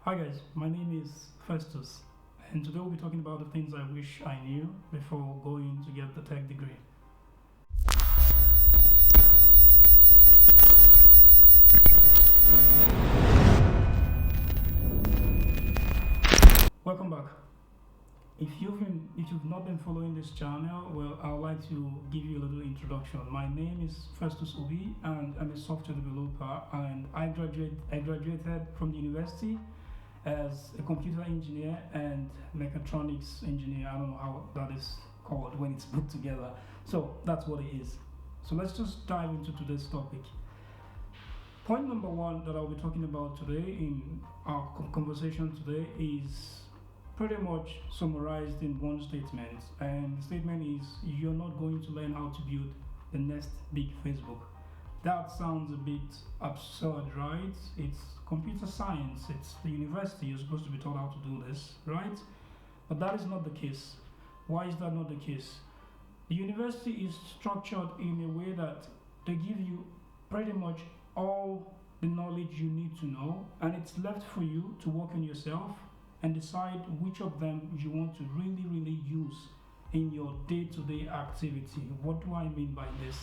Hi guys, my name is Festus, and today we'll be talking about the things I wish I knew before going to get the tech degree. Welcome back. If you've not been following this channel, well, I'd like to give you a little introduction. My name is Festus Obi, and I'm a software developer, and I graduated from the university as a computer engineer and mechatronics engineer. I don't know how that is called when it's put together. So that's what it is. So let's just dive into today's topic. Point number one that I'll be talking about today in our conversation today is pretty much summarized in one statement. And the statement is you're not going to learn how to build the next big Facebook. That sounds a bit absurd, right? It's computer science, it's the university, you're supposed to be taught how to do this, right? But that is not the case. Why is that not the case? The university is structured in a way that they give you pretty much all the knowledge you need to know, and it's left for you to work on yourself and decide which of them you want to really use in your day-to-day activity. What do I mean by this?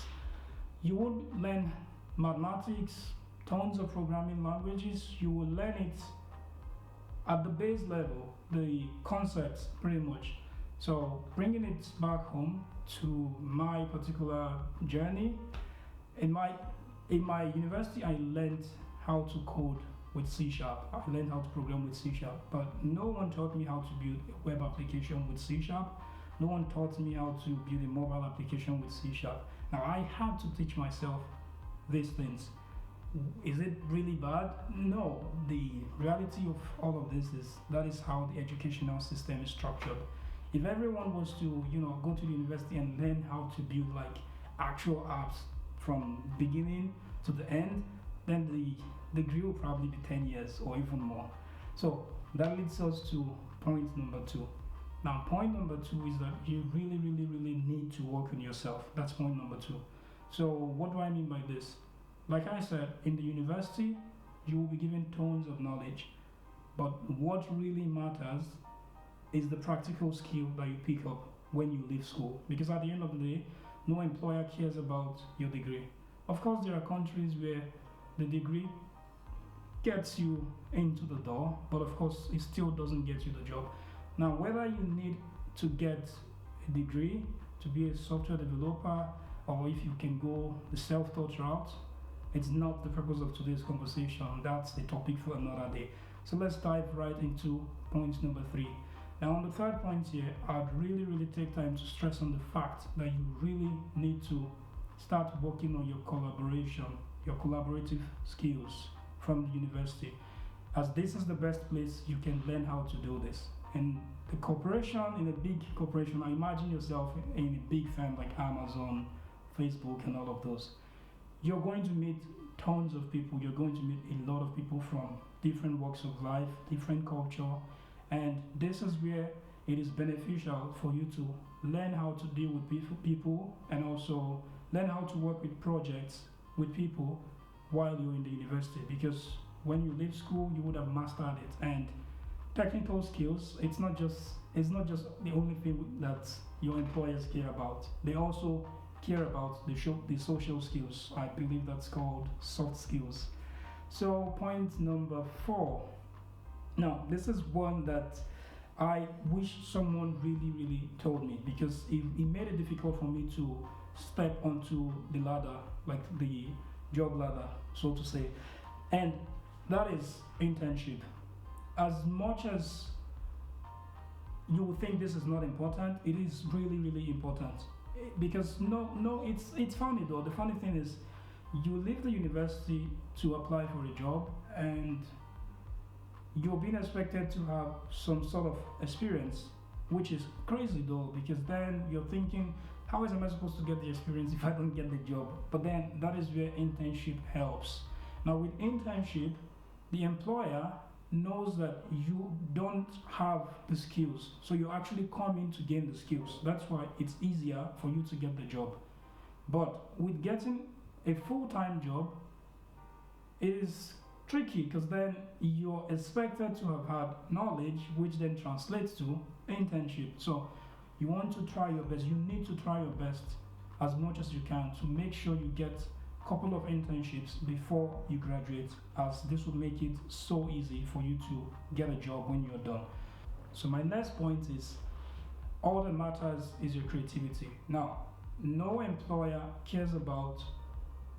You won't learn mathematics, tons of programming languages. You will learn it at the base level, the concepts pretty much. So bringing it back home to my particular journey, in my university I learned how to code with C Sharp. I learned how to program with C Sharp, but no one taught me how to build a web application with C Sharp. No one taught me how to build a mobile application with C Sharp. Now I had to teach myself these things. Is it really bad? No. The reality of all of this is that is how the educational system is structured. If everyone was to, go to the university and learn how to build like actual apps from beginning to the end, then the degree will probably be 10 years or even more. So that leads us to point number two. Now, point number two is that you really need to work on yourself. That's point number two. So, what do I mean by this? Like I said, in the university, you will be given tons of knowledge, but what really matters is the practical skill that you pick up when you leave school. Because at the end of the day, no employer cares about your degree. Of course, there are countries where the degree gets you into the door, but of course, it still doesn't get you the job. Now, whether you need to get a degree to be a software developer or if you can go the self-taught route, it's not the purpose of today's conversation. That's the topic for another day. So let's dive right into point number three. Now, on the third point here, I'd really take time to stress on the fact that you really need to start working on your collaboration, your collaborative skills from the university, as this is the best place you can learn how to do this. In the corporation, in a big corporation, I imagine yourself in a big firm like Amazon, Facebook, and all of those. You're going to meet tons of people. You're going to meet a lot of people from different walks of life, different culture, and this is where it is beneficial for you to learn how to deal with people and also learn how to work with projects with people while you're in the university, because when you leave school you would have mastered it. And technical skills, it's not just the only thing that your employers care about. They also care about the social skills. I believe that's called soft skills. So point number four. Now, this is one that I wish someone really told me, because it made it difficult for me to step onto the ladder, like the job ladder, so to say. And that is internship. As much as you would think this is not important, it is really important. Because it's funny though. The funny thing is, you leave the university to apply for a job, and you're being expected to have some sort of experience, which is crazy though, because then you're thinking, how am I supposed to get the experience if I don't get the job? But then that is where internship helps. Now, with internship, the employer knows that you don't have the skills, so you actually come in to gain the skills. That's why it's easier for you to get the job. But with getting a full-time job, it is tricky because then you're expected to have had knowledge, which then translates to internship. So you want to try your best. You need to try your best as much as you can to make sure you get a couple of internships before you graduate, as this will make it so easy for you to get a job when you're done. So my next point is all that matters is your creativity. Now, no employer cares about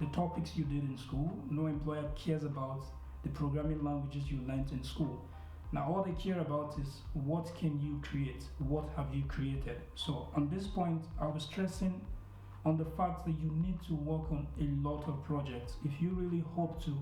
the topics you did in school. No employer cares about the programming languages you learned in school. Now, all they care about is what can you create? What have you created? So, on this point, I was stressing on the fact that you need to work on a lot of projects if you really hope to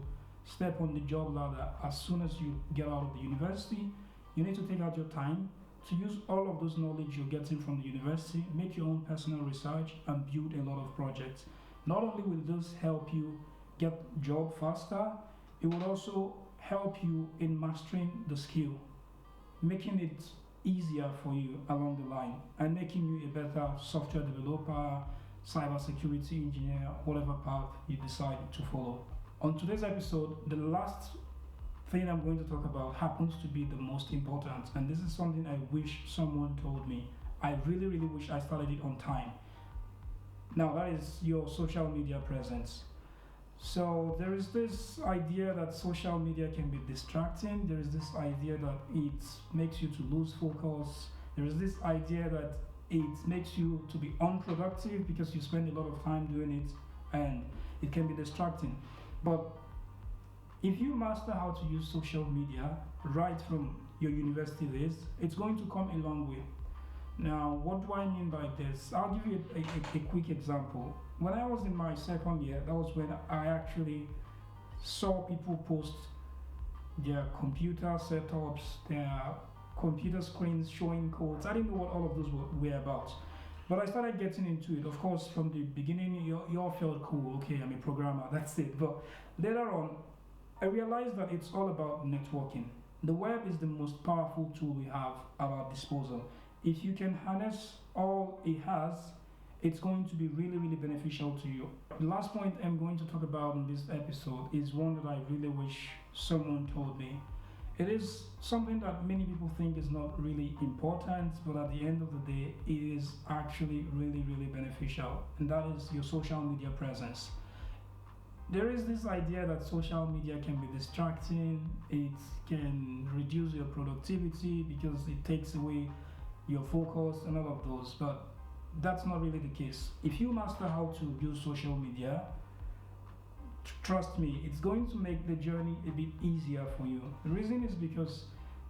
step on the job ladder as soon as you get out of the university. You need to take out your time to use all of those knowledge you're getting from the university, make your own personal research, and build a lot of projects. Not only will this help you get job faster, it will also help you in mastering the skill, making it easier for you along the line, and making you a better software developer, cybersecurity engineer, whatever path you decide to follow. On today's episode, the last thing I'm going to talk about happens to be the most important, and this is something I wish someone told me. I really, really wish I started it on time. Now, that is your social media presence. So there is this idea that social media can be distracting. There is this idea that it makes you to lose focus. There is this idea that it makes you to be unproductive because you spend a lot of time doing it, and it can be distracting. But if you master how to use social media right from your university days, it's going to come a long way. Now, what do I mean by this? I'll give you a quick example. When I was in my second year, that was when I actually saw people post their computer setups, their computer screens showing codes. I didn't know what all of those were about. But I started getting into it. Of course, from the beginning, you all felt cool. Okay, I'm a programmer, that's it. But later on, I realized that it's all about networking. The web is the most powerful tool we have at our disposal. If you can harness all it has, it's going to be really, really beneficial to you. The last point I'm going to talk about in this episode is one that I really wish someone told me. It is something that many people think is not really important, but at the end of the day, it is actually really, really beneficial, and that is your social media presence. There is this idea that social media can be distracting, it can reduce your productivity because it takes away your focus and all of those, but that's not really the case. If you master how to use social media, trust me, it's going to make the journey a bit easier for you. The reason is because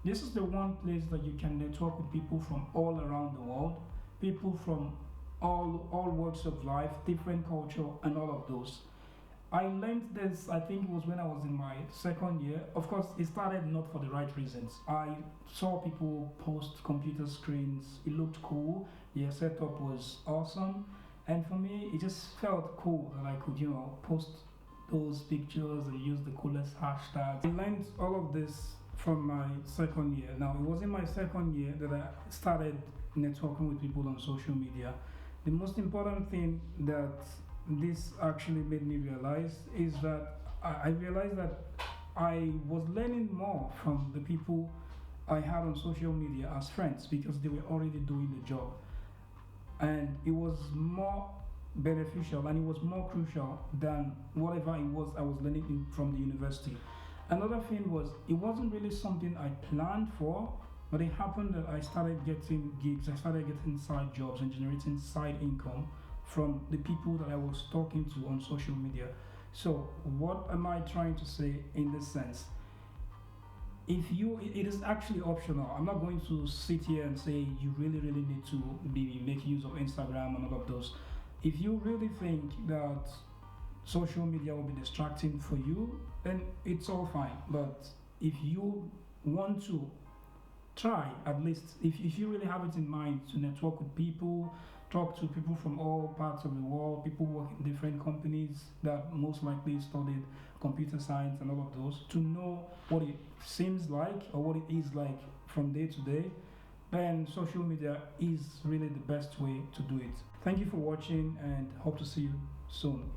this is the one place that you can network with people from all around the world, people from all walks of life, different culture, and all of those. I learned this, I think it was when I was in my second year. Of course, it started not for the right reasons. I saw people post computer screens, it looked cool, their setup was awesome, and for me, it just felt cool that I could, post those pictures and use the coolest hashtags. I learned all of this from my second year. Now, it was in my second year that I started networking with people on social media. The most important thing that this actually made me realize is that I realized that I was learning more from the people I had on social media as friends because they were already doing the job, and it was more beneficial and it was more crucial than whatever it was I was learning from the university. Another thing was, it wasn't really something I planned for, but it happened that I started getting gigs, I started getting side jobs and generating side income from the people that I was talking to on social media. So what am I trying to say in this sense? It is actually optional. I'm not going to sit here and say you really, really need to be making use of Instagram and all of those. If you really think that social media will be distracting for you, then it's all fine. But if you want to try, at least, if you really have it in mind to network with people, talk to people from all parts of the world, people who work in different companies that most likely studied computer science and all of those, to know what it seems like or what it is like from day to day, then social media is really the best way to do it. Thank you for watching and hope to see you soon.